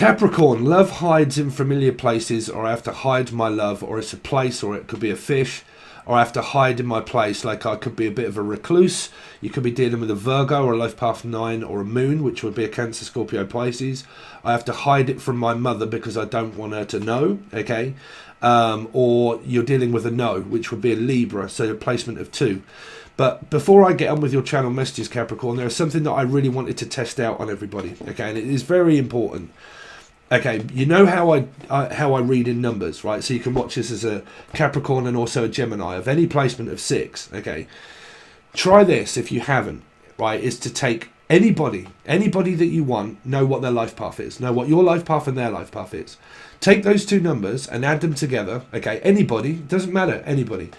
Capricorn, love hides in familiar places, or I have to hide my love, or it's a place, or it could be a fish, or I have to hide in my place, like I could be a bit of a recluse. You could be dealing with a Virgo or a life path 9 or a moon, which would be a Cancer, Scorpio, Pisces. I have to hide it from my mother because I don't want her to know, okay? Or you're dealing with a no, which would be a Libra, so a placement of 2. But before I get on with your channel messages, Capricorn, there is something that I really wanted to test out on everybody, okay? And it is very important. Okay, you know how I read in numbers, right? So you can watch this as a Capricorn and also a Gemini of any placement of 6, okay? Try this if you haven't, right? Is to take anybody that you want, know what their life path is, know what your life path and their life path is. Take those 2 numbers and add them together, okay? Anybody, doesn't matter, anybody.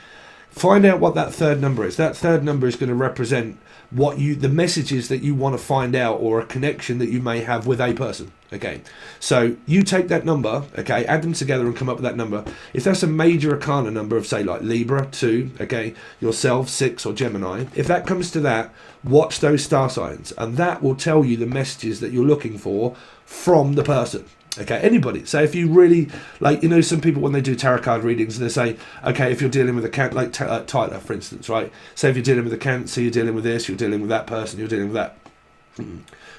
Find out what that 3rd number is. That 3rd number is going to represent the messages that you want to find out, or a connection that you may have with a person. Okay, so you take that number, okay, add them together and come up with that number. If that's a major arcana number of, say, like Libra 2, okay, yourself 6 or Gemini, if that comes to that, watch those star signs, and that will tell you the messages that you're looking for from the person. Okay, anybody. So if you really, like, you know, some people when they do tarot card readings, they say, okay, if you're dealing with a Cancer, like Tyler, for instance, right? Say if you're dealing with a Cancer, you're dealing with this, you're dealing with that person, you're dealing with that.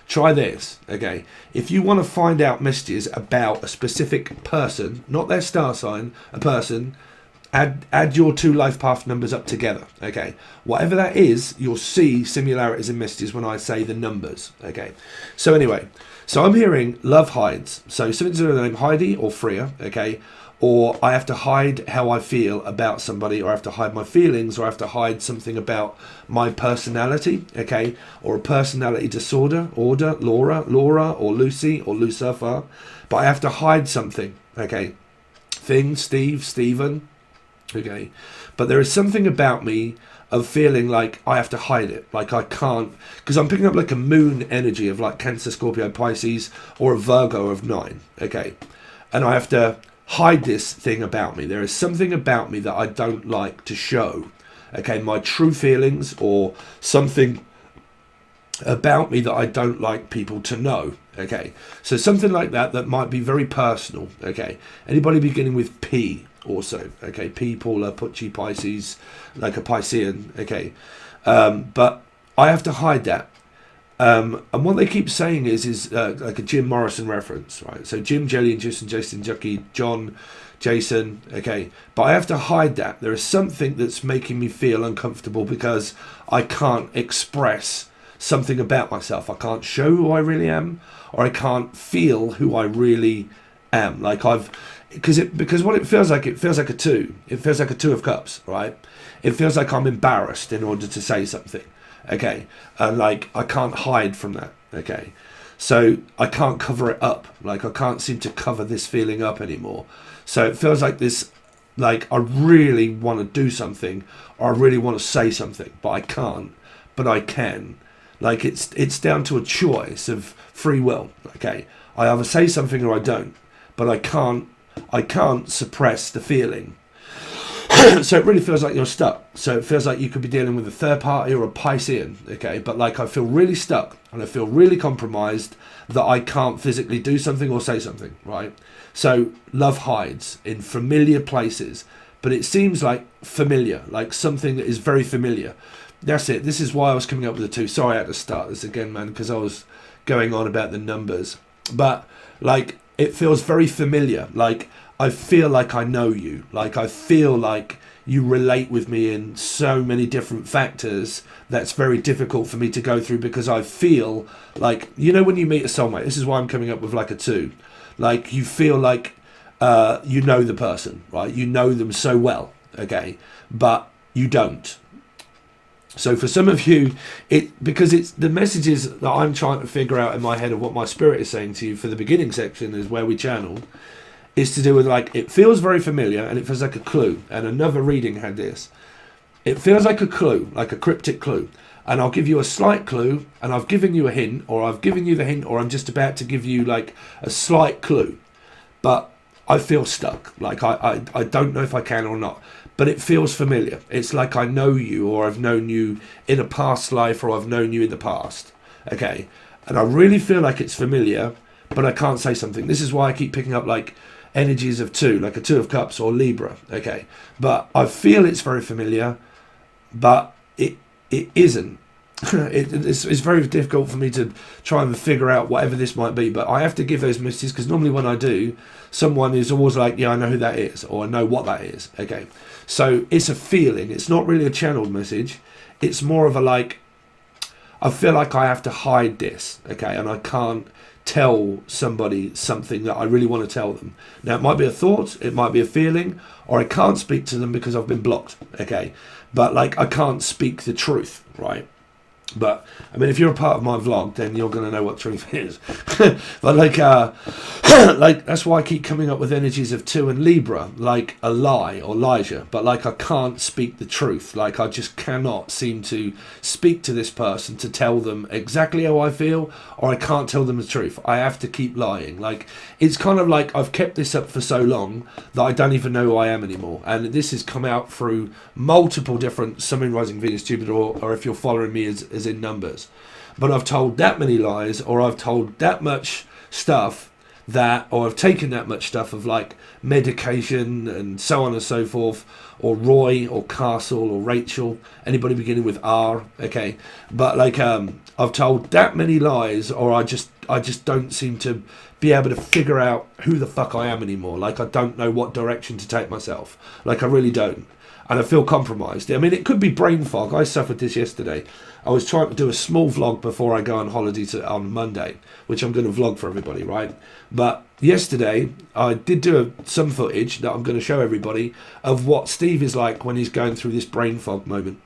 Try this, okay? If you want to find out messages about a specific person, not their star sign, a person, add your 2 life path numbers up together, okay? Whatever that is, you'll see similarities in messages when I say the numbers, okay? So anyway, so I'm hearing love hides. So something to do with the name Heidi or Freya, okay? Or I have to hide how I feel about somebody, or I have to hide my feelings, or I have to hide something about my personality, okay? Or a personality disorder, Laura, or Lucy, or Lucifer. But I have to hide something, okay? Stephen, okay? But there is something about me of feeling like I have to hide it, like I can't, because I'm picking up like a moon energy of like Cancer, Scorpio, Pisces, or a Virgo of 9, okay? And I have to hide this thing about me. There is something about me that I don't like to show, okay? My true feelings, or something about me that I don't like people to know, okay? So something like that might be very personal, okay? Anybody beginning with P also, okay? P, Paula, Pucci, Pisces, like a Piscean, okay? But I have to hide that. And what they keep saying is like a Jim Morrison reference, right? So Jim, Jelly, and Jason, Jucky, John, Jason, okay? But I have to hide that. There is something that's making me feel uncomfortable because I can't express something about myself. I can't show who I really am, or I can't feel who I really am. Like because what it feels like a 2. It feels like a 2 of cups, right? It feels like I'm embarrassed in order to say something. Okay, and like I can't hide from that, okay? So I can't cover it up, like I can't seem to cover this feeling up anymore. So it feels like this, like I really want to do something, or I really want to say something, but I can't, but I can. Like it's down to a choice of free will, okay? I either say something or I don't, but I can't suppress the feeling. So it really feels like you're stuck. So it feels like you could be dealing with a third party or a Piscean, okay? But like I feel really stuck and I feel really compromised that I can't physically do something or say something, right? So love hides in familiar places, but it seems like familiar, like something that is very familiar. That's it. This is why I was coming up with the 2. Sorry I had to start this again, man, because I was going on about the numbers. But like it feels very familiar. Like I feel like I know you. Like I feel like you relate with me in so many different factors that's very difficult for me to go through, because I feel like, you know, when you meet a soulmate, this is why I'm coming up with like a 2. Like you feel like you know the person, right? You know them so well, okay? But you don't. So for some of you, because it's the messages that I'm trying to figure out in my head of what my spirit is saying to you for the beginning section is where we channeled, is to do with like, it feels very familiar and it feels like a clue. And another reading had this. It feels like a clue, like a cryptic clue. And I'll give you a slight clue, and I've given you a hint, or I've given you the hint, or I'm just about to give you like a slight clue. But I feel stuck. Like I don't know if I can or not. But it feels familiar. It's like I know you, or I've known you in a past life, or I've known you in the past. Okay. And I really feel like it's familiar, but I can't say something. This is why I keep picking up like energies of 2, like a 2 of Cups or Libra. Okay, but I feel it's very familiar, but it isn't. It's very difficult for me to try and figure out whatever this might be, but I have to give those messages, because normally when I do, someone is always like, yeah, I know who that is, or I know what that is. Okay, so it's a feeling. It's not really a channeled message. It's more of a like, I feel like I have to hide this, okay, and I can't tell somebody something that I really want to tell them. Now, it might be a thought, it might be a feeling, or I can't speak to them because I've been blocked, okay, but like I can't speak the truth, right? But I mean, if you're a part of my vlog, then you're going to know what truth is. But like like that's why I keep coming up with energies of 2 and Libra, like a lie or Elijah. But like I can't speak the truth. Like I just cannot seem to speak to this person to tell them exactly how I feel, or I can't tell them the truth. I have to keep lying. Like it's kind of like I've kept this up for so long that I don't even know who I am anymore. And this has come out through multiple different Sun, Moon, Rising, Venus, Jupiter, or if you're following me as in numbers. But I've told that many lies, or I've told that much stuff that, or I've taken that much stuff of like medication and so on and so forth, or Roy or Castle or Rachel, anybody beginning with R, okay, but like I've told that many lies, or I just don't seem to be able to figure out who the fuck I am anymore. Like I don't know what direction to take myself, like I really don't. And I feel compromised. I mean, it could be brain fog. I suffered this yesterday. I was trying to do a small vlog before I go on holiday on Monday, which I'm going to vlog for everybody, right? But yesterday, I did do some footage that I'm going to show everybody of what Steve is like when he's going through this brain fog moment,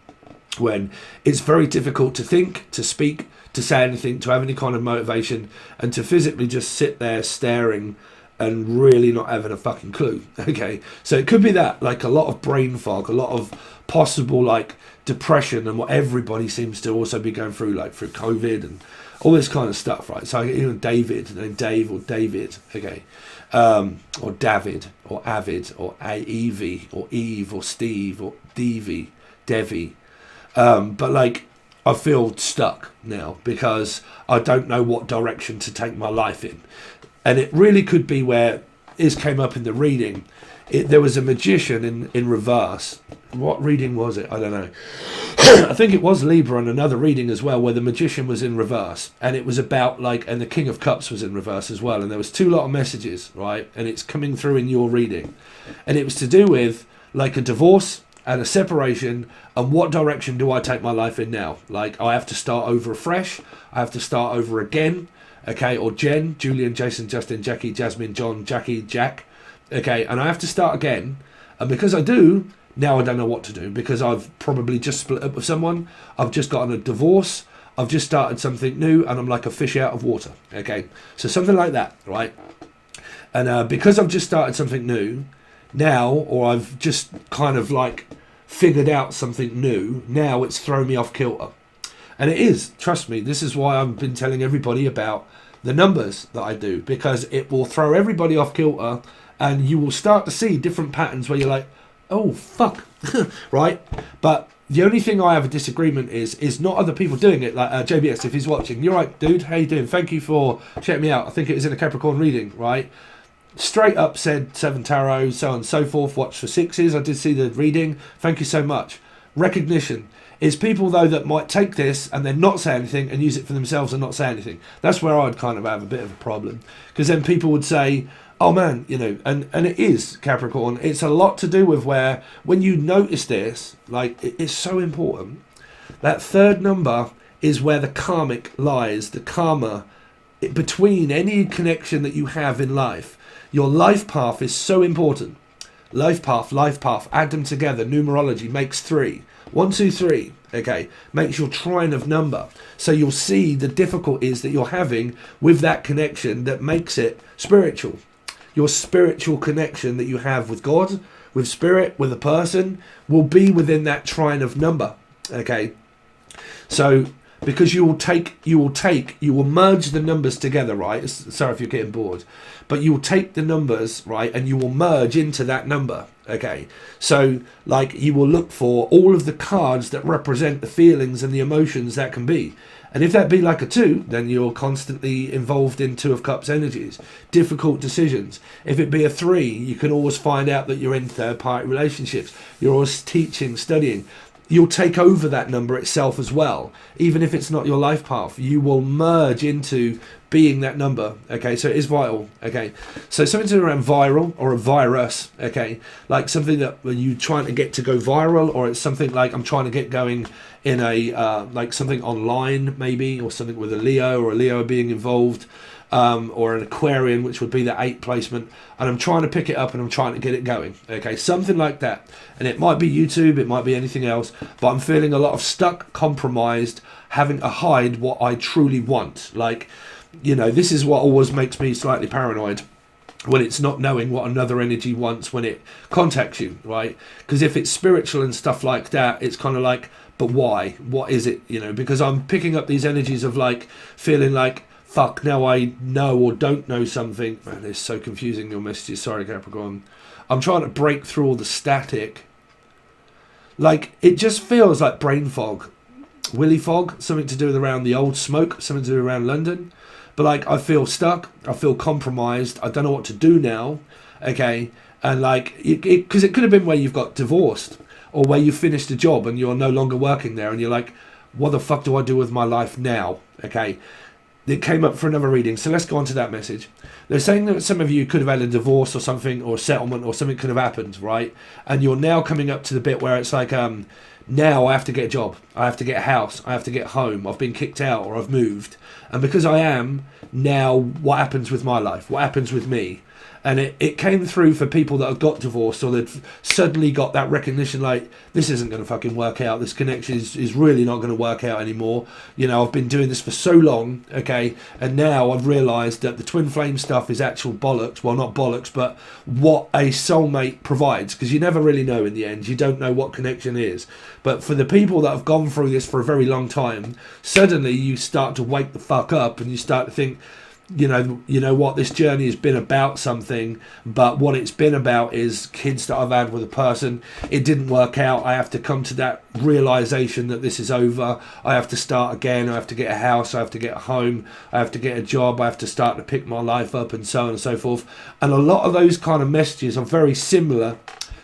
when it's very difficult to think, to speak, to say anything, to have any kind of motivation, and to physically just sit there staring and really not having a fucking clue. Okay, so it could be that, like a lot of brain fog, a lot of possible like depression, and what everybody seems to also be going through, like through COVID and all this kind of stuff, right? So you know, David, and Dave or David, okay, or David or Avid or Evie or Eve or Steve or Devi, but like I feel stuck now because I don't know what direction to take my life in. And it really could be where this came up in the reading. There was a magician in reverse. What reading was it? I don't know. I think it was Libra, and another reading as well, where the magician was in reverse. And it was about like, and the King of Cups was in reverse as well. And there was 2 lot of messages, right? And it's coming through in your reading. And it was to do with like a divorce and a separation, and what direction do I take my life in now? Like I have to start over afresh. I have to start over again. Okay, or Jen, Julian, Jason, Justin, Jackie, Jasmine, John, Jackie, Jack. Okay, and I have to start again. And because I do, now I don't know what to do, because I've probably just split up with someone. I've just gotten a divorce. I've just started something new, and I'm like a fish out of water. Okay, so something like that, right? And because I've just started something new now, or I've just kind of like figured out something new, now it's thrown me off kilter. And it is, trust me, this is why I've been telling everybody about the numbers that I do, because it will throw everybody off kilter, and you will start to see different patterns where you're like, oh, fuck, right? But the only thing I have a disagreement is not other people doing it, like JBS, if he's watching. You're right, dude, how you doing? Thank you for checking me out. I think it was in a Capricorn reading, right? Straight up said 7 tarot, so on and so forth, watch for 6s. I did see the reading. Thank you so much. Recognition. It's people, though, that might take this and then not say anything and use it for themselves and not say anything. That's where I'd kind of have a bit of a problem. Because then people would say, oh, man, you know, and it is, Capricorn. It's a lot to do with where, when you notice this, like, it's so important. That 3rd number is where the karmic lies, the karma, between any connection that you have in life. Your life path is so important. Life path, add them together. Numerology makes 3. 1, 2, 3, okay, makes your trine of number. So you'll see the difficulties that you're having with that connection that makes it spiritual. Your spiritual connection that you have with God, with spirit, with a person, will be within that trine of number, okay? So because you will merge the numbers together, right? Sorry if you're getting bored, but you will take the numbers, right, and you will merge into that number. Okay, so like you will look for all of the cards that represent the feelings and the emotions that can be. And if that be like a 2, then you're constantly involved in 2 of Cups energies, difficult decisions. If it be a 3, you can always find out that you're in third-party relationships. You're always teaching, studying. You'll take over that number itself as well. Even if it's not your life path, you will merge into being that number. Okay, so it is vital. Okay, so something to do around viral or a virus. Okay, like something that when you're trying to get to go viral, or it's something like I'm trying to get going in a like something online maybe, or something with a Leo or a Leo being involved. Or an Aquarian, which would be the 8 placement, and I'm trying to pick it up and I'm trying to get it going. Okay, something like that. And it might be YouTube, it might be anything else, but I'm feeling a lot of stuck, compromised, having to hide what I truly want. Like, you know, this is what always makes me slightly paranoid, when it's not knowing what another energy wants when it contacts you, right? Because if it's spiritual and stuff like that, it's kind of like, but why? What is it? You know, because I'm picking up these energies of like feeling like, fuck, now I know or don't know something. Man, it's so confusing, your messages. Sorry, Capricorn. I'm trying to break through all the static. Like, it just feels like brain fog. Willy fog, something to do with around the old smoke, something to do around London. But, like, I feel stuck. I feel compromised. I don't know what to do now. Okay? And, like, because it could have been where you've got divorced, or where you finished a job and you're no longer working there, and you're like, what the fuck do I do with my life now? Okay? It came up for another reading, so let's go on to that message. They're saying that some of you could have had a divorce or something, or a settlement, or something could have happened, right? And you're now coming up to the bit where it's like, now I have to get a job, I have to get a house, I have to get home, I've been kicked out or I've moved. And because I am, now what happens with my life? What happens with me? And it came through for people that have got divorced, or they've suddenly got that recognition, like, this isn't going to fucking work out. This connection is really not going to work out anymore. You know, I've been doing this for so long, okay, and now I've realised that the twin flame stuff is actual bollocks. Well, not bollocks, but what a soulmate provides, because you never really know in the end. You don't know what connection is. But for the people that have gone through this for a very long time, suddenly you start to wake the fuck up and you start to think, you know what, this journey has been about something, but what it's been about is kids that I've had with a person. It didn't work out. I have to come to that realization that this is over. I have to start again. I have to get a house. I have to get a home. I have to get a job. I have to start to pick my life up, and so on and so forth. And a lot of those kind of messages are very similar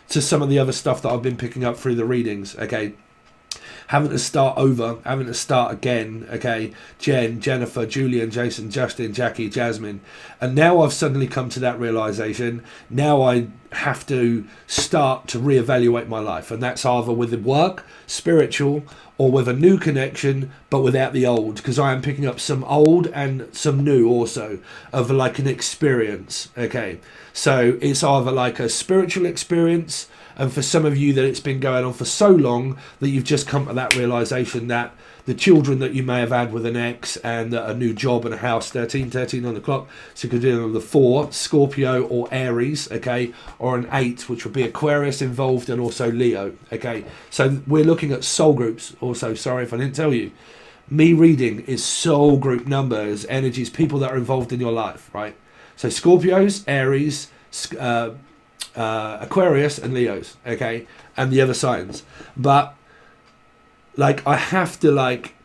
to some of the other stuff that I've been picking up through the readings. Okay, having to start over, having to start again. Okay, Jen, Jennifer, Julian, Jason, Justin, Jackie, Jasmine. And now I've suddenly come to that realization. Now I have to start to reevaluate my life, and that's either with the work, spiritual, or with a new connection, but without the old, because I am picking up some old and some new also, of like an experience. Okay, so it's either like a spiritual experience, and for some of you that it's been going on for so long that you've just come to that realization that the children that you may have had with an ex, and a new job and a house, 13 on the clock, so you could do the 4, Scorpio or Aries, okay, or an 8, which would be Aquarius involved, and also Leo. Okay, so we're looking at soul groups also. Sorry if I didn't tell you, me reading is soul group numbers, energies, people that are involved in your life, right? So Scorpios, Aries, Aquarius and Leos, okay, and the other signs. But like, I have to, like,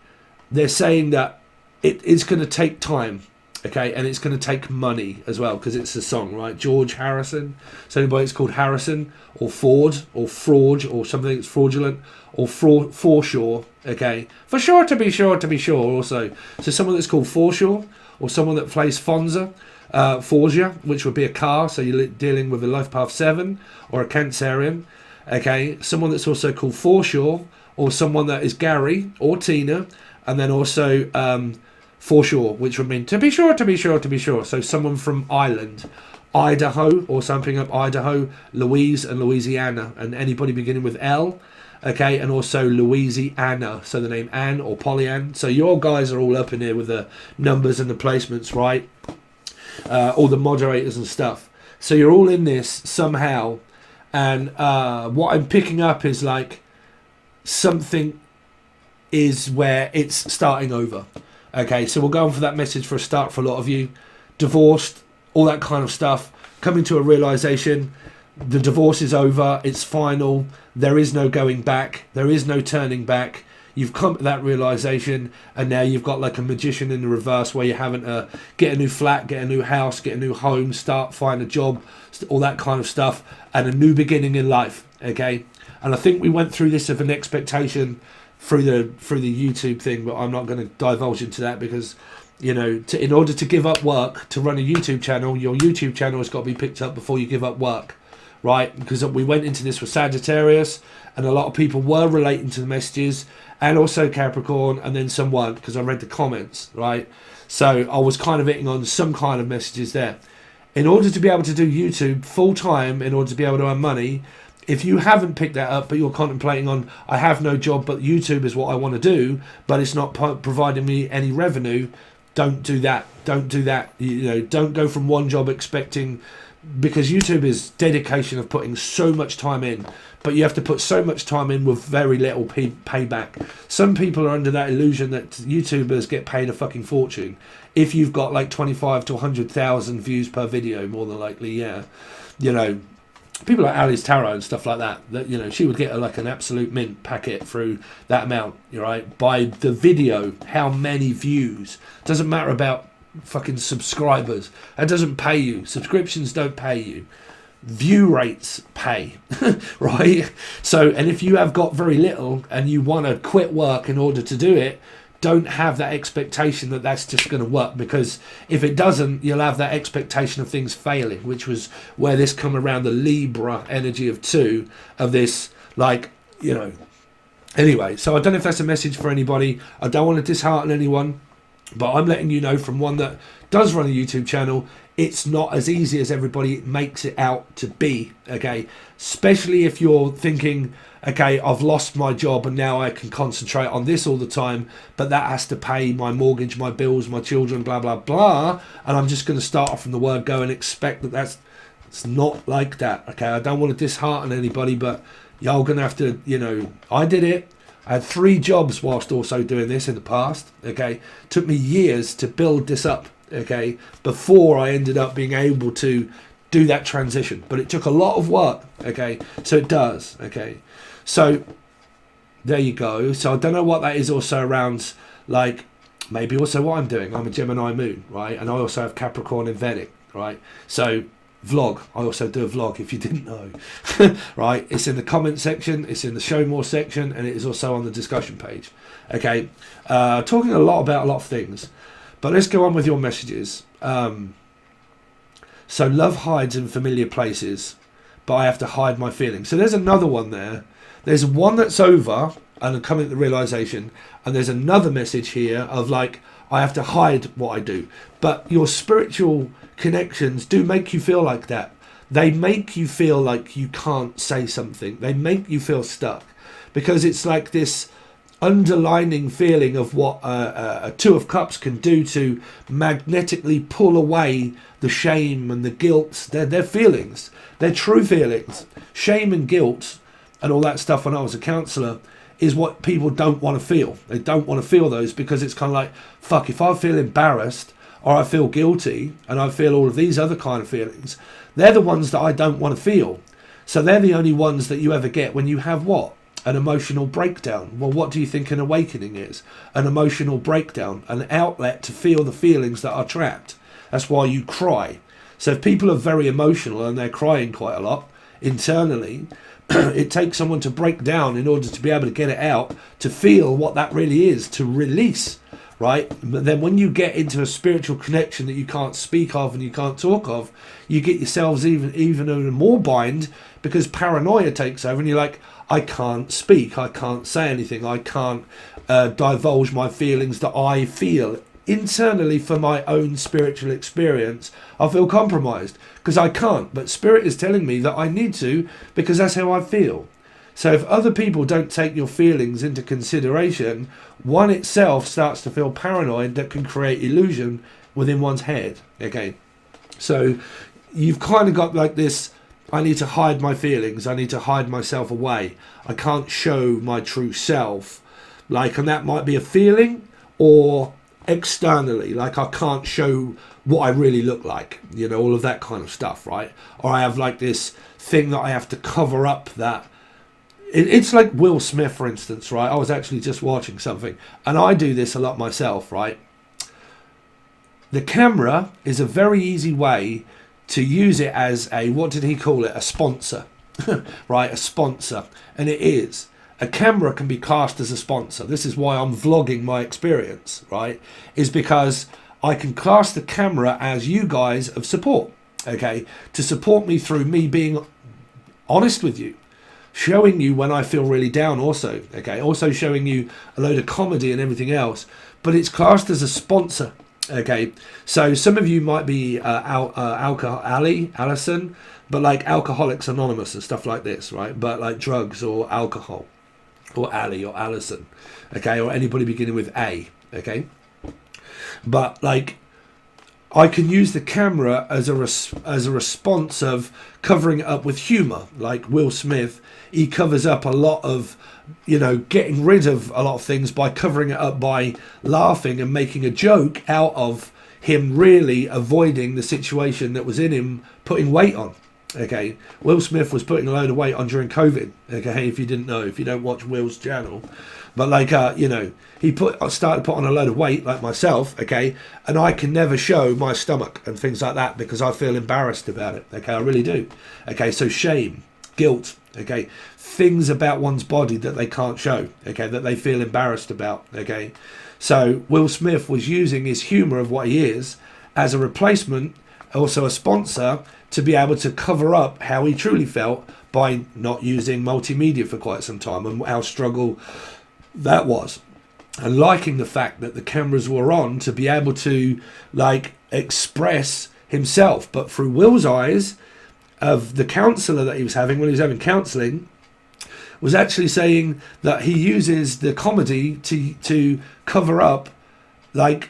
they're saying that it's going to take time, okay, and it's going to take money as well, because it's a song, right? George Harrison. So anybody it's called Harrison or Ford or Fraud or something that's fraudulent, or Forshaw, okay, for sure to be sure also. So someone that's called Forshaw, or someone that plays Fonza, Forgia, which would be a car, so you're dealing with a life path 7 or a Cancerian. Okay, someone that's also called Forshaw, or someone that is Gary or Tina, and then also Forshaw, which would mean to be sure. So someone from Ireland, Idaho, or something up Idaho, Louise and Louisiana, and anybody beginning with L. Okay, and also Louisiana, so the name Anne or Pollyann. So your guys are all up in here with the numbers and the placements, right? All the moderators and stuff. So you're all in this somehow, and what I'm picking up is like something is where it's starting over. Okay, so we'll go on for that message for a start for a lot of you. Divorced, all that kind of stuff. Coming to a realization, the divorce is over, it's final, there is no going back, there is no turning back. You've come to that realization, and now you've got like a magician in the reverse where you're having to get a new flat, get a new house, get a new home, find a job, all that kind of stuff, and a new beginning in life. Okay, and I think we went through this of an expectation through the YouTube thing, but I'm not going to divulge into that because, you know, in order to give up work to run a YouTube channel, your YouTube channel has got to be picked up before you give up work, right? Because we went into this with Sagittarius, and a lot of people were relating to the messages, and also Capricorn, and then some weren't because I read the comments, right? So I was kind of hitting on some kind of messages there. In order to be able to do YouTube full time, in order to be able to earn money, if you haven't picked that up, but you're contemplating on, I have no job, but YouTube is what I want to do, but it's not providing me any revenue, don't do that. Don't do that. You know, don't go from one job expecting, because YouTube is dedication of putting so much time in, but you have to put so much time in with very little payback. Some people are under that illusion that YouTubers get paid a fucking fortune. If you've got like 25 to 100,000 views per video, more than likely, yeah. You know, people like Alice Tarot and stuff like that, you know, she would get like an absolute mint packet through that amount, right? By the video, how many views. Doesn't matter about fucking subscribers. That doesn't pay you. Subscriptions don't pay you. View rates pay, right? So, and if you have got very little and you want to quit work in order to do it, don't have that expectation that that's just going to work, because if it doesn't, you'll have that expectation of things failing, which was where this come around the Libra energy of 2 of this, like, you know. Anyway, so I don't know if that's a message for anybody. I don't want to dishearten anyone, but I'm letting you know from one that does run a YouTube channel, it's not as easy as everybody makes it out to be, okay? Especially if you're thinking, okay, I've lost my job and now I can concentrate on this all the time, but that has to pay my mortgage, my bills, my children, blah, blah, blah, and I'm just going to start off from the word go and expect that it's not like that, okay? I don't want to dishearten anybody, but y'all going to have to, you know, I did it. I had 3 jobs whilst also doing this in the past, okay? Took me years to build this up, okay, before I ended up being able to do that transition. But it took a lot of work, okay? So it does, okay? So there you go. So I don't know what that is also around, like, maybe also what I'm doing. I'm a Gemini moon, right? And I also have Capricorn in Vedic, right? So vlog, I also do a vlog if you didn't know. Right, it's in the comment section, it's in the show more section, and it is also on the discussion page. Okay, talking a lot about a lot of things, but let's go on with your messages. So love hides in familiar places, but I have to hide my feelings. So there's another one there. There's one that's over and I'm coming to the realization, and there's another message here of like, I have to hide what I do. But your spiritual connections do make you feel like that. They make you feel like you can't say something. They make you feel stuck, because it's like this underlining feeling of what a 2 of Cups can do to magnetically pull away the shame and the guilt. They're feelings. They're true feelings. Shame and guilt and all that stuff when I was a counsellor is what people don't want to feel. They don't want to feel those, because it's kind of like, fuck, if I feel embarrassed or I feel guilty and I feel all of these other kind of feelings, they're the ones that I don't want to feel. So they're the only ones that you ever get when you have what? An emotional breakdown. Well, what do you think an awakening is? An emotional breakdown, an outlet to feel the feelings that are trapped. That's why you cry. So if people are very emotional and they're crying quite a lot internally, it takes someone to break down in order to be able to get it out, to feel what that really is, to release, right? But then when you get into a spiritual connection that you can't speak of and you can't talk of, you get yourselves even in a more bind, because paranoia takes over and you're like, I can't speak, I can't say anything, I can't divulge my feelings that I feel. Internally, for my own spiritual experience, I feel compromised because I can't, but spirit is telling me that I need to, because that's how I feel. So if other people don't take your feelings into consideration, one itself starts to feel paranoid, that can create illusion within one's head. Okay, so you've kind of got like this, I need to hide my feelings, I need to hide myself away, I can't show my true self, Like, and that might be a feeling, or externally, like I can't show what I really look like, you know, all of that kind of stuff, right? Or I have like this thing that I have to cover up that it's like Will Smith, for instance, right? I was actually just watching something, and I do this a lot myself, right? The camera is a very easy way to use it as a, what did he call it? A sponsor, right? A sponsor. And it is. A camera can be cast as a sponsor. This is why I'm vlogging my experience, right? Is because I can cast the camera as you guys of support, okay? To support me through me being honest with you, showing you when I feel really down also, okay? Also showing you a load of comedy and everything else, but it's cast as a sponsor, okay? So some of you might be Alison, but like Alcoholics Anonymous and stuff like this, right? But like drugs or alcohol, or Ali or Alison, okay? Or anybody beginning with A, okay? But like, I can use the camera as a response of covering it up with humour. Like Will Smith, he covers up a lot of, you know, getting rid of a lot of things by covering it up by laughing and making a joke out of him really avoiding the situation that was in him putting weight on. Okay, Will Smith was putting a load of weight on during COVID. Okay, if you didn't know, if you don't watch Will's channel, but like you know, he started putting on a load of weight, like myself. Okay, and I can never show my stomach and things like that because I feel embarrassed about it. Okay, I really do. Okay, so shame, guilt. Okay, things about one's body that they can't show. Okay, that they feel embarrassed about. Okay, so Will Smith was using his humour of what he is as a replacement, also a sponsor, to be able to cover up how he truly felt by not using multimedia for quite some time, and how struggle that was, and liking the fact that the cameras were on to be able to like express himself, but through Will's eyes of the counsellor that he was having when he was having counselling, was actually saying that he uses the comedy to cover up, like,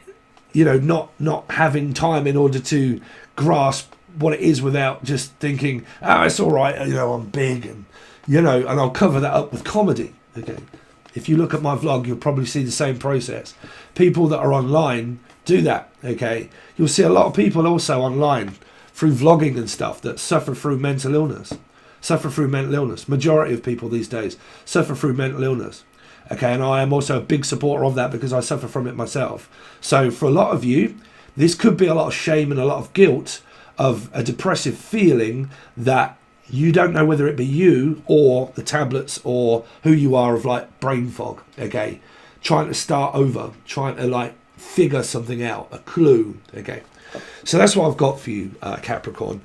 you know, not having time in order to grasp what it is without just thinking, oh, it's all right, you know, I'm big, and you know, and I'll cover that up with comedy. Okay, if you look at my vlog, you'll probably see the same process. People that are online do that. Okay, you'll see a lot of people also online through vlogging and stuff that suffer through mental illness. Majority of people these days suffer through mental illness. Okay, and I am also a big supporter of that because I suffer from it myself. So for a lot of you, this could be a lot of shame and a lot of guilt of a depressive feeling that you don't know whether it be you or the tablets or who you are, of like brain fog. Okay, trying to start over, trying to like figure something out, a clue. Okay, so that's what I've got for you, Capricorn.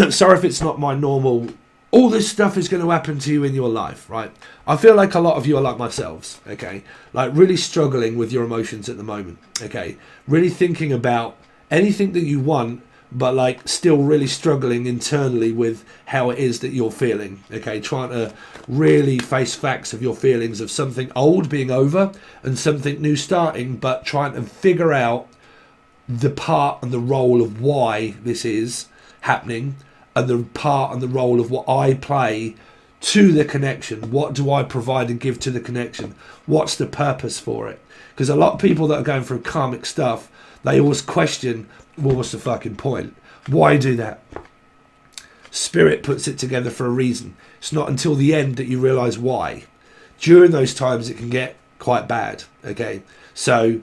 Sorry if it's not my normal, all this stuff is going to happen to you in your life, right? I feel like a lot of you are like myself, okay? Like really struggling with your emotions at the moment, okay? Really thinking about anything that you want, but like still really struggling internally with how it is that you're feeling. Okay, trying to really face facts of your feelings of something old being over and something new starting, but trying to figure out the part and the role of why this is happening, and the part and the role of what I play to the connection. What do I provide and give to the connection? What's the purpose for it? Because a lot of people that are going through karmic stuff, they always question, well, what's the fucking point? Why do that? Spirit puts it together for a reason. It's not until the end that you realise why. During those times, it can get quite bad. Okay, so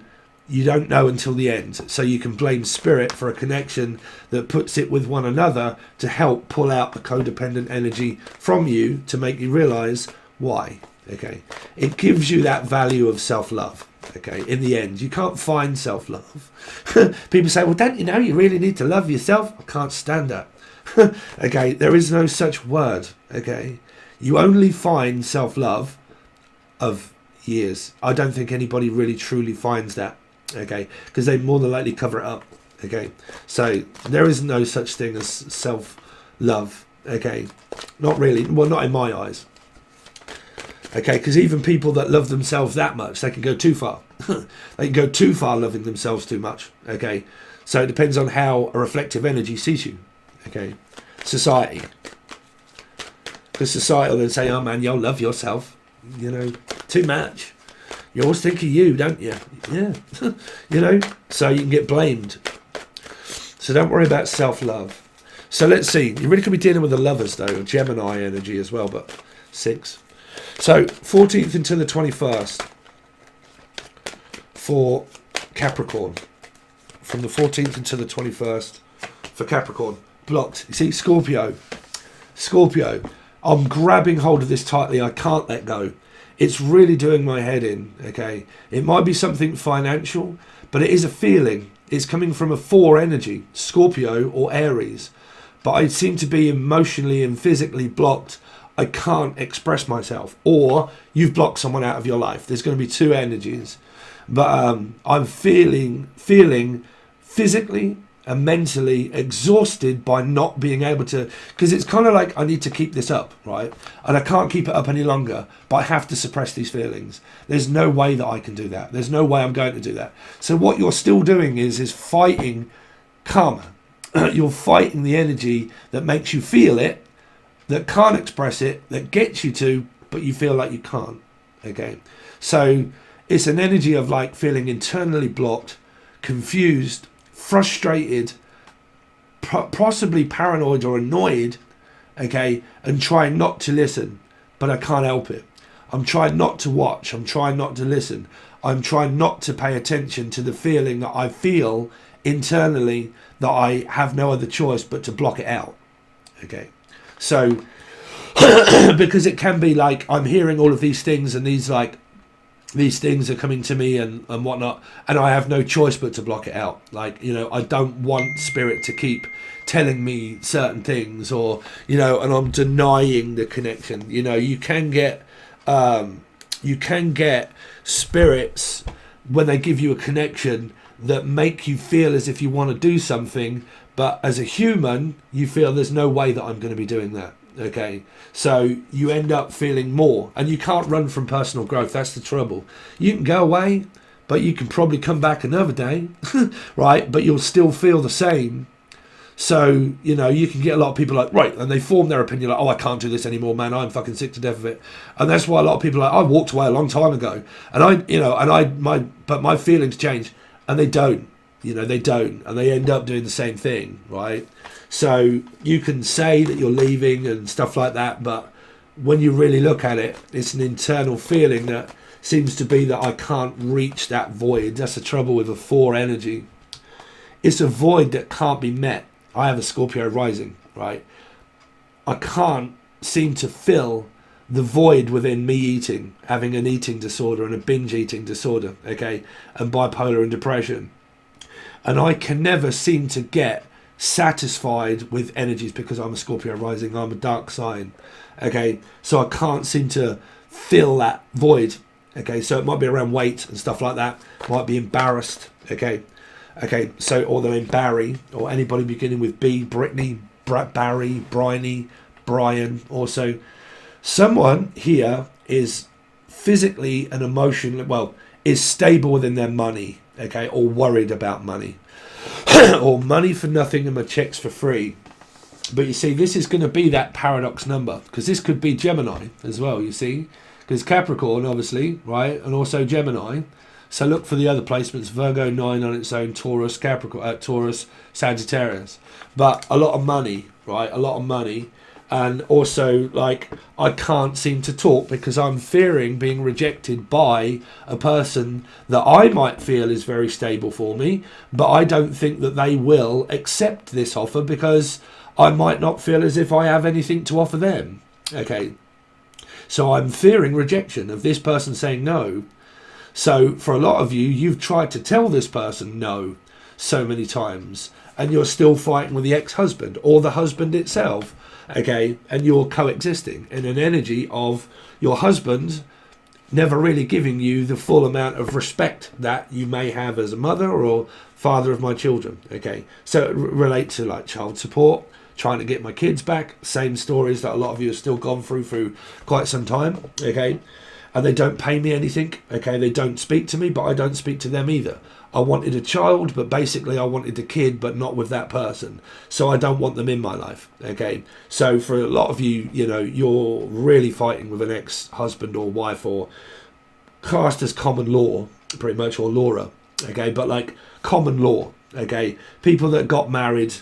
you don't know until the end. So you can blame Spirit for a connection that puts it with one another to help pull out the codependent energy from you to make you realise why. Okay, it gives you that value of self-love. Okay, in the end, you can't find self-love. People say, well, don't you know you really need to love yourself? I can't stand that. Okay, there is no such word. Okay, you only find self-love of years. I don't think anybody really truly finds that. Okay, because they more than likely cover it up. Okay, so there is no such thing as self-love. Okay, not really. Well, not in my eyes. Okay, because even people that love themselves that much, they can go too far. They can go too far loving themselves too much. Okay, so it depends on how a reflective energy sees you. Okay, society. Because society will then say, oh man, you'll love yourself. You know, too much. You always think of you, don't you? Yeah. You know, so you can get blamed. So don't worry about self-love. So let's see. You really could be dealing with the lovers, though, Gemini energy as well, but 6. So 14th until the 21st for Capricorn. From the 14th until the 21st for Capricorn. Blocked. You see, Scorpio. Scorpio. I'm grabbing hold of this tightly. I can't let go. It's really doing my head in, okay? It might be something financial, but it is a feeling. It's coming from a 4 energy, Scorpio or Aries. But I seem to be emotionally and physically blocked. I can't express myself. Or you've blocked someone out of your life. There's going to be 2 energies. But I'm feeling physically and mentally exhausted by not being able to, because it's kind of like I need to keep this up, right? And I can't keep it up any longer, but I have to suppress these feelings. There's no way that I can do that. There's no way I'm going to do that. So what you're still doing is fighting karma. You're fighting the energy that makes you feel it, that can't express it, that gets you to, but you feel like you can't, okay? So it's an energy of like feeling internally blocked, confused, frustrated, possibly paranoid or annoyed, okay, and trying not to listen, but I can't help it. I'm trying not to watch. I'm trying not to listen. I'm trying not to pay attention to the feeling that I feel internally that I have no other choice but to block it out, okay? So, because it can be like I'm hearing all of these things and these things are coming to me and whatnot, and I have no choice but to block it out. Like, you know, I don't want spirit to keep telling me certain things, or, you know, and I'm denying the connection. You know, you can get spirits when they give you a connection that make you feel as if you want to do something, but as a human, you feel there's no way that I'm going to be doing that. Okay, so you end up feeling more, and you can't run from personal growth. That's the trouble. You can go away, but you can probably come back another day, right? But you'll still feel the same. So, you know, you can get a lot of people like, right, and they form their opinion like, oh, I can't do this anymore, man. I'm fucking sick to death of it. And that's why a lot of people are like, I walked away a long time ago, and but my feelings change, and they don't. You know, they don't, and they end up doing the same thing, right? So you can say that you're leaving and stuff like that, but when you really look at it, it's an internal feeling that seems to be that I can't reach that void. That's the trouble with a 4 energy. It's a void that can't be met. I have a Scorpio rising, right? I can't seem to fill the void within me eating, having an eating disorder and a binge eating disorder, okay, and bipolar and depression. And I can never seem to get satisfied with energies because I'm a Scorpio rising, I'm a dark sign, okay? So I can't seem to fill that void, okay? So it might be around weight and stuff like that, might be embarrassed, okay? Okay, so, or they're in Barry, or anybody beginning with B, Brittany, Barry, Bryony, Brian, also. Someone here is physically and emotionally, well, is stable within their money, okay, or worried about money, or money for nothing and my checks for free. But you see, this is going to be that paradox number, because this could be Gemini as well, you see, because Capricorn, obviously, right, and also Gemini. So look for the other placements: Virgo 9 on its own, Taurus, Capricorn, Taurus, Sagittarius. But a lot of money, right, a lot of money. And also, like, I can't seem to talk because I'm fearing being rejected by a person that I might feel is very stable for me, but I don't think that they will accept this offer because I might not feel as if I have anything to offer them. Okay, so I'm fearing rejection of this person saying no. So for a lot of you, you've tried to tell this person no so many times, and you're still fighting with the ex-husband or the husband itself. Okay, and you're coexisting in an energy of your husband never really giving you the full amount of respect that you may have as a mother or father of my children. Okay, so it relates to like child support, trying to get my kids back, same stories that a lot of you have still gone through quite some time. Okay, and they don't pay me anything. Okay, they don't speak to me, but I don't speak to them either. I wanted a child, but basically I wanted a kid, but not with that person. So I don't want them in my life, okay? So for a lot of you, you know, you're really fighting with an ex-husband or wife or classed as common law, pretty much, or Laura, okay, but like common law, okay, people that got married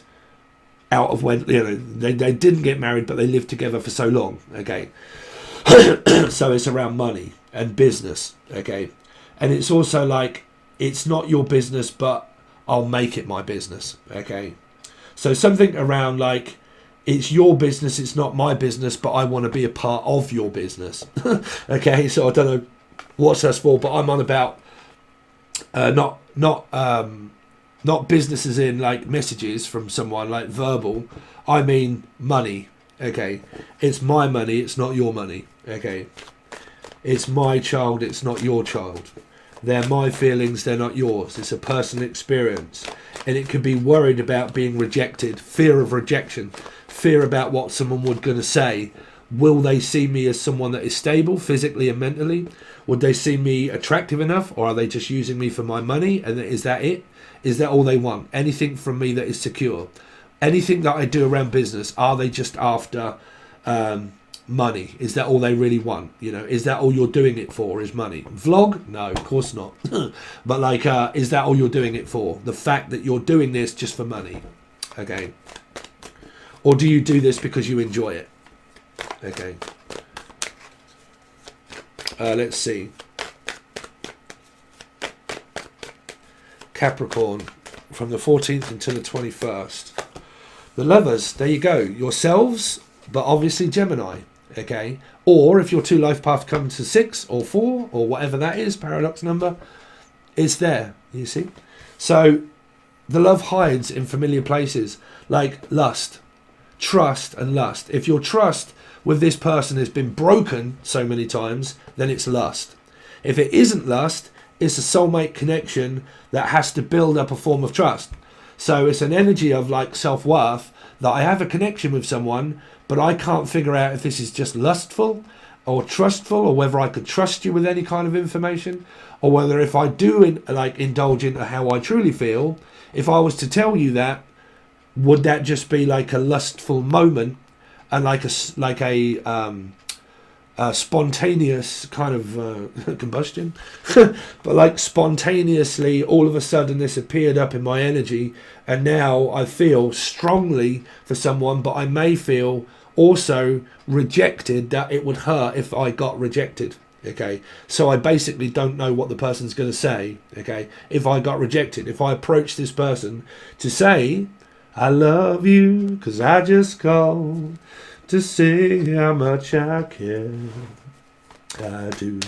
out of when, you know, they didn't get married, but they lived together for so long, okay. So it's around money and business, okay, and it's also like, it's not your business, but I'll make it my business, okay. So something around like, it's your business, it's not my business, but I want to be a part of your business. Okay, so I don't know what's that's for, but I'm on about not businesses in like messages from someone, like verbal. I mean money. Okay, it's my money, it's not your money. Okay, it's my child, it's not your child. They're my feelings, they're not yours. It's a personal experience, and it could be worried about being rejected, fear of rejection, fear about what someone would going to say. Will they see me as someone that is stable physically and mentally? Would they see me attractive enough, or are they just using me for my money? And is that it? Is that all they want? Anything from me that is secure? Anything that I do around business, are they just after money? Is that all they really want? You know, is that all you're doing it for, is money? Vlog? No, of course not. But like, is that all you're doing it for? The fact that you're doing this just for money, okay? Or do you do this because you enjoy it? Okay. Let's see. Capricorn, from the 14th until the 21st. The Lovers, there you go. Yourselves, but obviously Gemini, okay? Or if your two life paths come to 6 or 4 or whatever that is, paradox number, it's there, you see? So the love hides in familiar places, like lust, trust and lust. If your trust with this person has been broken so many times, then it's lust. If it isn't lust, it's a soulmate connection that has to build up a form of trust. So it's an energy of like self-worth, that I have a connection with someone, but I can't figure out if this is just lustful or trustful, or whether I could trust you with any kind of information, or whether if I do indulge into how I truly feel, if I was to tell you that, would that just be like a lustful moment and like a spontaneous kind of combustion? But like spontaneously, all of a sudden this appeared up in my energy, and now I feel strongly for someone, but I may feel also rejected, that it would hurt if I got rejected. Okay, so I basically don't know what the person's going to say. Okay, if I got rejected, if I approach this person to say I love you, 'cause I just called to see how much I care. I do.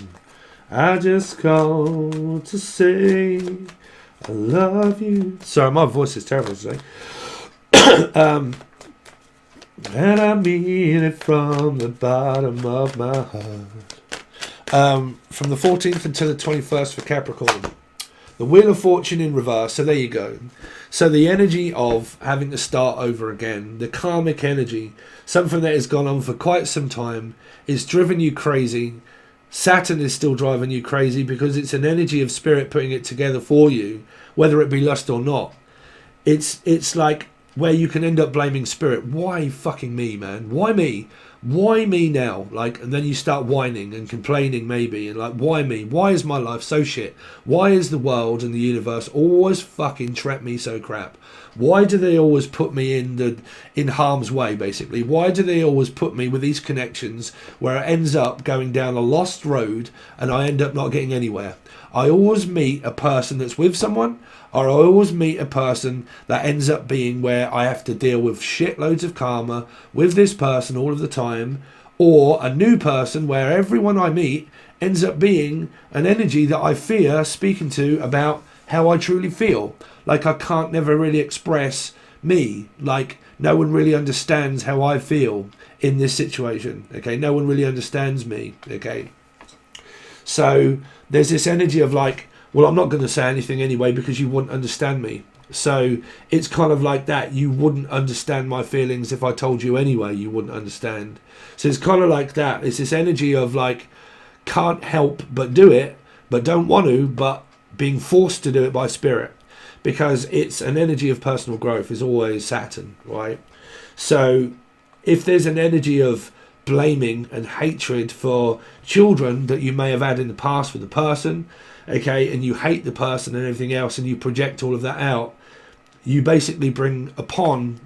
I just called to say I love you. Sorry, my voice is terrible today. And I mean it from the bottom of my heart. From the 14th until the 21st for Capricorn. The Wheel of Fortune in reverse. So there you go. So the energy of having to start over again, the karmic energy, something that has gone on for quite some time, is driven you crazy. Saturn is still driving you crazy because it's an energy of spirit putting it together for you, whether it be lust or not. It's like where you can end up blaming spirit. Why fucking me, man? Why me? Why me now? Like, and then you start whining and complaining maybe, and like, why me? Why is my life so shit? Why is the world and the universe always fucking treat me so crap? Why do they always put me in harm's way, basically? Why do they always put me with these connections where it ends up going down a lost road and I end up not getting anywhere? I always meet a person that's with someone, or I always meet a person that ends up being where I have to deal with shitloads of karma with this person all of the time, or a new person where everyone I meet ends up being an energy that I fear speaking to about how I truly feel. Like I can't never really express me. Like no one really understands how I feel in this situation. Okay, no one really understands me. Okay, so there's this energy of like, well, I'm not going to say anything anyway because you wouldn't understand me. So it's kind of like that. You wouldn't understand my feelings if I told you anyway. You wouldn't understand. So it's kind of like that. It's this energy of like, can't help but do it, but don't want to, but being forced to do it by spirit. Because it's an energy of personal growth, is always Saturn, right? So if there's an energy of blaming and hatred for children that you may have had in the past with the person, okay, and you hate the person and everything else, and you project all of that out, you basically bring upon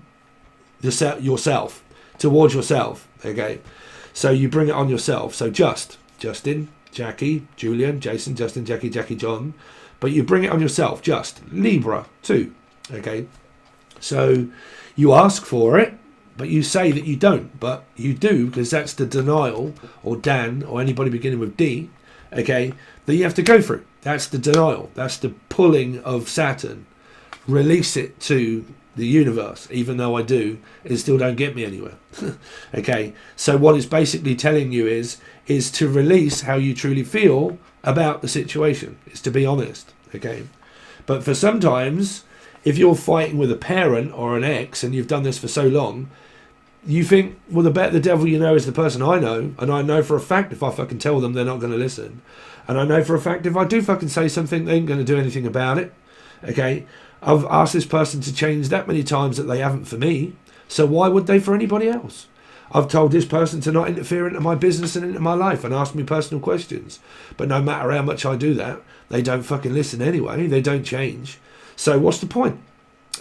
yourself, towards yourself, okay? So you bring it on yourself. So Justin, Jackie, Julian, Jason, Justin, Jackie, John, but you bring it on yourself, Libra too, okay? So you ask for it, but you say that you don't, but you do, because that's the denial, or Dan, or anybody beginning with D, okay, that you have to go through. That's the denial. That's the pulling of Saturn. Release it to the universe. Even though I do, it still don't get me anywhere. Okay, so what it's basically telling you is to release how you truly feel about the situation. It's to be honest, okay? But for sometimes, if you're fighting with a parent or an ex, and you've done this for so long, you think, well, the better the devil you know is the person I know, and I know for a fact if I fucking tell them, they're not going to listen. And I know for a fact if I do fucking say something, they ain't going to do anything about it. Okay? I've asked this person to change that many times that they haven't for me, so why would they for anybody else? I've told this person to not interfere into my business and into my life and ask me personal questions. But no matter how much I do that, they don't fucking listen anyway. They don't change. So what's the point?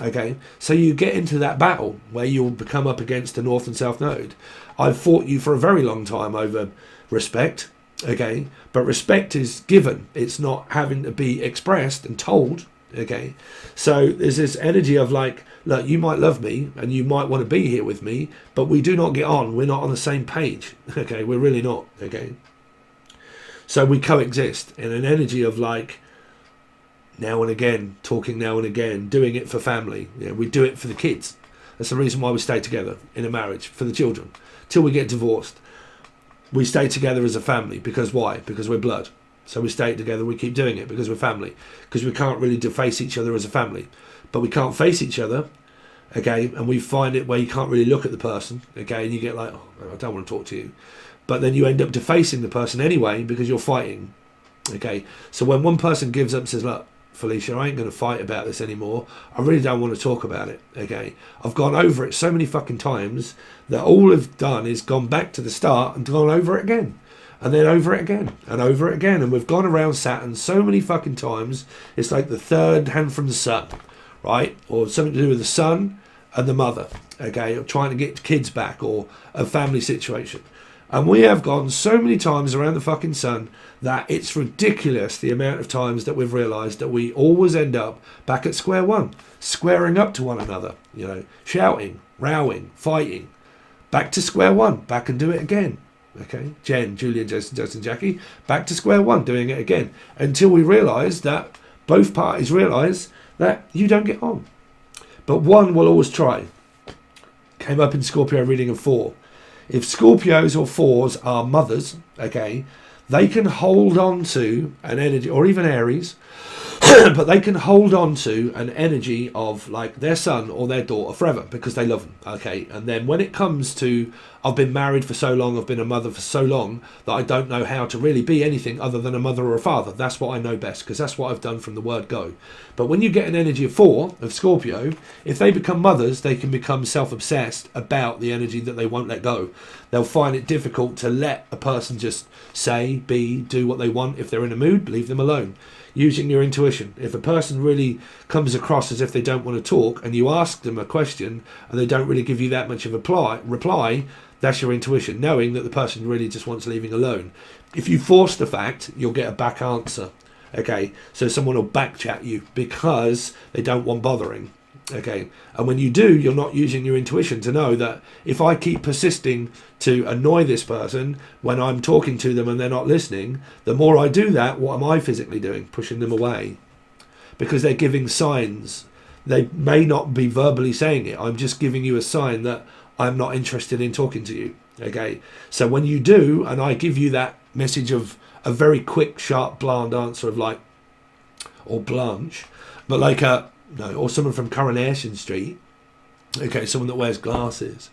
Okay, so you get into that battle where you'll become up against the North and South Node. I've fought you for a very long time over respect, okay, but respect is given. It's not having to be expressed and told, okay. So there's this energy of like, look, you might love me and you might want to be here with me, but we do not get on. We're not on the same page, okay. We're really not, okay. So we coexist in an energy of like, now and again, talking now and again, doing it for family. You know, we do it for the kids. That's the reason why we stay together in a marriage, for the children. Till we get divorced, we stay together as a family. Because why? Because we're blood. So we stay together, we keep doing it because we're family. Because we can't really face each other as a family. But we can't face each other, okay, and we find it where you can't really look at the person, okay, and you get like, oh, I don't want to talk to you. But then you end up defacing the person anyway because you're fighting, okay. So when one person gives up and says, look, Felicia, I ain't going to fight about this anymore. I really don't want to talk about it, okay? I've gone over it so many fucking times that all I've done is gone back to the start and gone over it again. And then over it again and over it again. And we've gone around Saturn so many fucking times. It's like the third hand from the sun, right? Or something to do with the son and the mother, okay? Or trying to get kids back or a family situation. And we have gone so many times around the fucking sun that it's ridiculous the amount of times that we've realised that we always end up back at square one, squaring up to one another, you know, shouting, rowing, fighting, back to square one, back and do it again. Okay, Jen, Julian, Jason, Justin, Jackie, back to square one, doing it again, until we realise that both parties realise that you don't get on. But one will always try. Came up in Scorpio reading of 4. If Scorpios or 4s are mothers, okay, they can hold on to an energy, or even Aries, but they can hold on to an energy of like their son or their daughter forever because they love them, okay. And then when it comes to, I've been married for so long, I've been a mother for so long that I don't know how to really be anything other than a mother or a father. That's what I know best because that's what I've done from the word go. But when you get an energy of 4, of Scorpio, if they become mothers, they can become self-obsessed about the energy that they won't let go. They'll find it difficult to let a person just say, be, do what they want. If they're in a mood, leave them alone. Using your intuition. If a person really comes across as if they don't want to talk and you ask them a question and they don't really give you that much of a reply, that's your intuition, knowing that the person really just wants leaving alone. If you force the fact, you'll get a back answer. Okay, so someone will back chat you because they don't want bothering. Okay, and when you do, you're not using your intuition to know that if I keep persisting to annoy this person when I'm talking to them and they're not listening, the more I do that, what am I physically doing? Pushing them away. Because they're giving signs. They may not be verbally saying it. I'm just giving you a sign that I'm not interested in talking to you. Okay, so when you do, and I give you that message of a very quick, sharp, bland answer of like, or Blanche, but like a, no, or someone from Coronation Street. Okay, someone that wears glasses.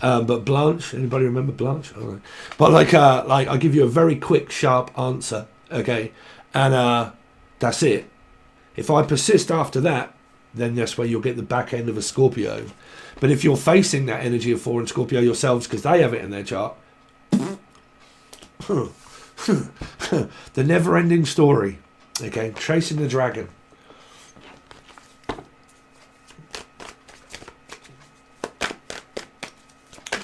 But Blanche, anybody remember Blanche? Right. But like I give you a very quick, sharp answer. Okay, and that's it. If I persist after that, then that's where you'll get the back end of a Scorpio. But if you're facing that energy of 4 and Scorpio yourselves, because they have it in their chart, The never-ending story. Okay, chasing the dragon.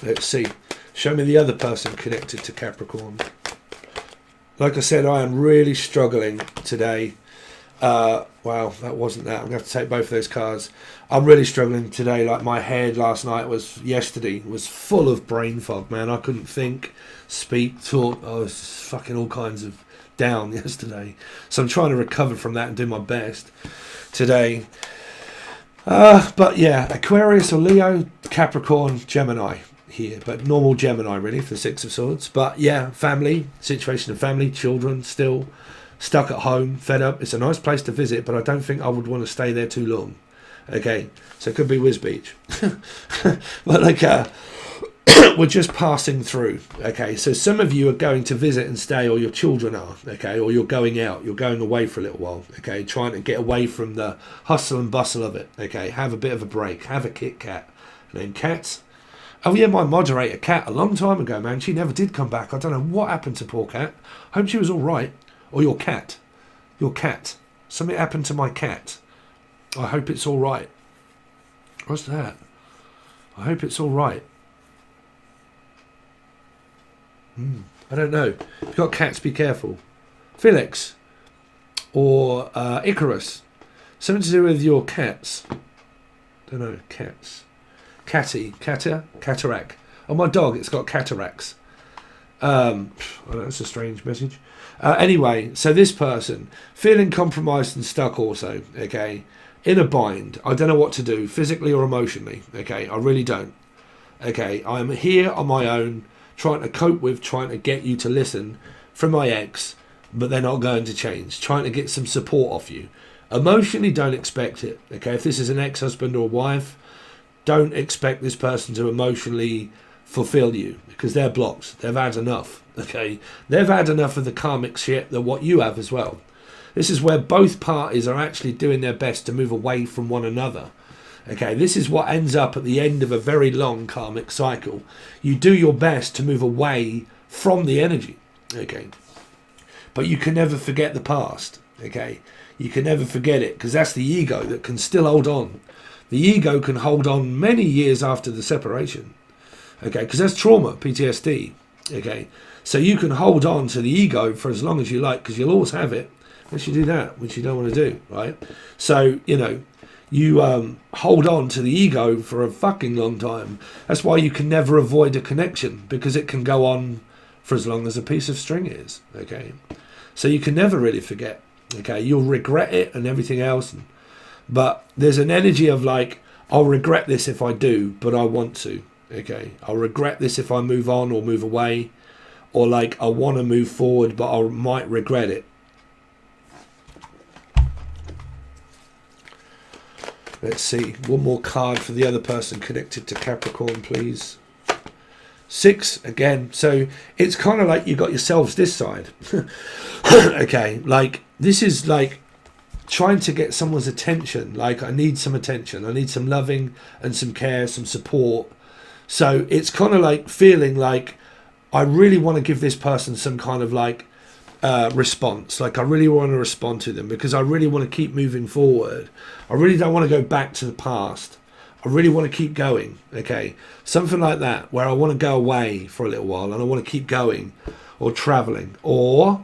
Let's see. Show me the other person connected to Capricorn. Like I said, I am really struggling today. Well, that wasn't that. I'm going to have to take both of those cards. I'm really struggling today. Like, my head yesterday was full of brain fog, man. I couldn't think, speak, talk. I was just fucking all kinds of down yesterday. So I'm trying to recover from that and do my best today. But yeah, Aquarius or Leo, Capricorn, Gemini here. But normal Gemini, really, for the Six of Swords. But yeah, family, situation of family, children still stuck at home, fed up. It's a nice place to visit, but I don't think I would want to stay there too long. Okay, so it could be Wiz Beach. But like, we're just passing through. Okay, so some of you are going to visit and stay, or your children are. Okay, or you're going out, you're going away for a little while. Okay, trying to get away from the hustle and bustle of it. Okay, have a bit of a break, have a Kit Kat. And then cats. Oh yeah, my moderator Cat a long time ago, man. She never did come back. I don't know what happened to poor Cat. Hope she was all right. Or your cat. Your cat. Something happened to my cat. I hope it's all right. What's that? I hope it's all right. I don't know. If you've got cats, be careful. Felix. Or Icarus. Something to do with your cats. Don't know. Cats. Catty. Cataract. Oh, my dog. It's got cataracts. Well, that's a strange message. Anyway, so this person feeling compromised and stuck also, okay, in a bind. I don't know what to do, physically or emotionally, okay, I really don't. Okay, I'm here on my own, trying to cope with, trying to get you to listen from my ex, but they're not going to change, trying to get some support off you. Emotionally, don't expect it, okay, if this is an ex-husband or wife, don't expect this person to emotionally fulfill you, because they're blocked. They've had enough. Okay, they've had enough of the karmic shit that what you have as well. This is where both parties are actually doing their best to move away from one another. Okay, this is what ends up at the end of a very long karmic cycle. You do your best to move away from the energy. Okay, but you can never forget the past. Okay, you can never forget it, because that's the ego that can still hold on. The ego can hold on many years after the separation. Okay, because that's trauma, PTSD. Okay, so you can hold on to the ego for as long as you like, because you'll always have it, unless you do that, which you don't want to do, right? So, you know, you hold on to the ego for a fucking long time. That's why you can never avoid a connection, because it can go on for as long as a piece of string is. Okay, so you can never really forget. Okay, you'll regret it and everything else, but there's an energy of like, I'll regret this if I do, but I want to. Okay, I'll regret this if I move on or move away, or like I want to move forward, but I might regret it. Let's see, one more card for the other person connected to Capricorn, please. 6 again, so it's kind of like you got yourselves this side. Okay, like this is like trying to get someone's attention. Like, I need some attention, I need some loving and some care, some support. So it's kind of like feeling like I really want to give this person some kind of like response. Like, I really want to respond to them, because I really want to keep moving forward. I really don't want to go back to the past. I really want to keep going. Okay, something like that, where I want to go away for a little while and I want to keep going, or traveling, or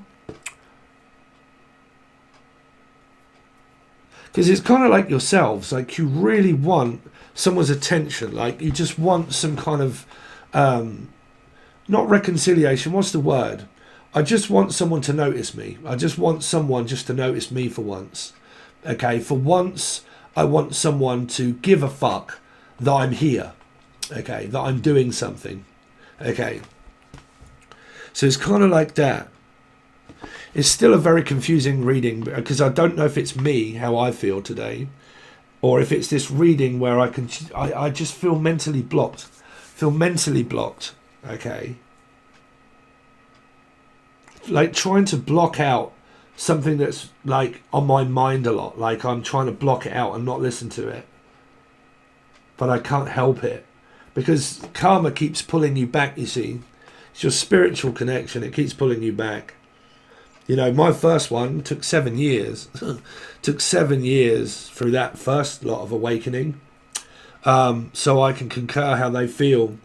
because it's kind of like yourselves, like you really want someone's attention, like you just want some kind of not reconciliation, what's the word, I just want someone to notice me. I just want someone just to notice me for once. Okay, for once I want someone to give a fuck that I'm here. Okay, that I'm doing something. Okay, so it's kind of like that. It's still a very confusing reading, because I don't know if it's me, how I feel today, or if it's this reading where I just feel mentally blocked. Okay, like trying to block out something that's like on my mind a lot. Like I'm trying to block it out and not listen to it, but I can't help it, because karma keeps pulling you back, you see. It's your spiritual connection. It keeps pulling you back. You know, my first one took 7 years. Took 7 years through that first lot of awakening. So I can concur how they feel.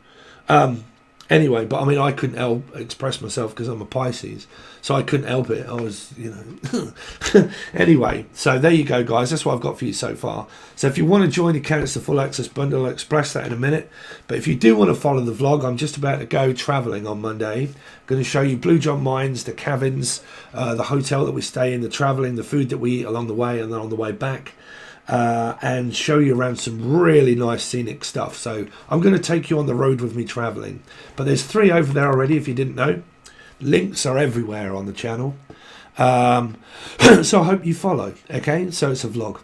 Anyway, but I mean, I couldn't help express myself because I'm a Pisces. So I couldn't help it. I was, you know. Anyway, so there you go, guys. That's what I've got for you so far. So if you want to join the Cancer Full Access Bundle, I'll express that in a minute. But if you do want to follow the vlog, I'm just about to go travelling on Monday. I'm going to show you Blue John Mines, the cabins, the hotel that we stay in, the travelling, the food that we eat along the way and then on the way back. And show you around some really nice scenic stuff. So I'm going to take you on the road with me travelling. But there's 3 over there already, if you didn't know. Links are everywhere on the channel. So I hope you follow. Okay, so it's a vlog.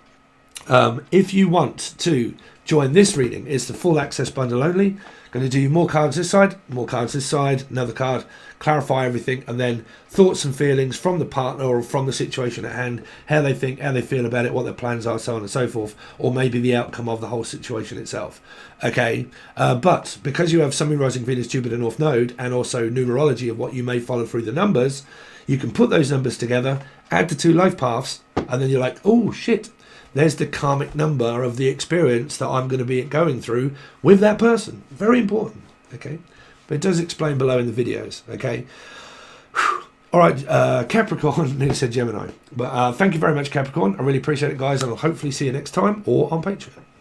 If you want to join this reading, it's the full access bundle only. Going to do more cards this side, more cards this side, another card, clarify everything, and then thoughts and feelings from the partner or from the situation at hand, how they think, how they feel about it, what their plans are, so on and so forth, or maybe the outcome of the whole situation itself. Okay, but because you have Sun, Moon, Rising, Venus, Jupiter, North Node, and also numerology of what you may follow through the numbers, you can put those numbers together, add the 2 life paths, and then you're like, oh shit, there's the karmic number of the experience that I'm going to be going through with that person. Very important, okay? But it does explain below in the videos, okay? Whew. All right, Capricorn, nearly said Gemini. But thank you very much, Capricorn. I really appreciate it, guys, and I'll hopefully see you next time or on Patreon.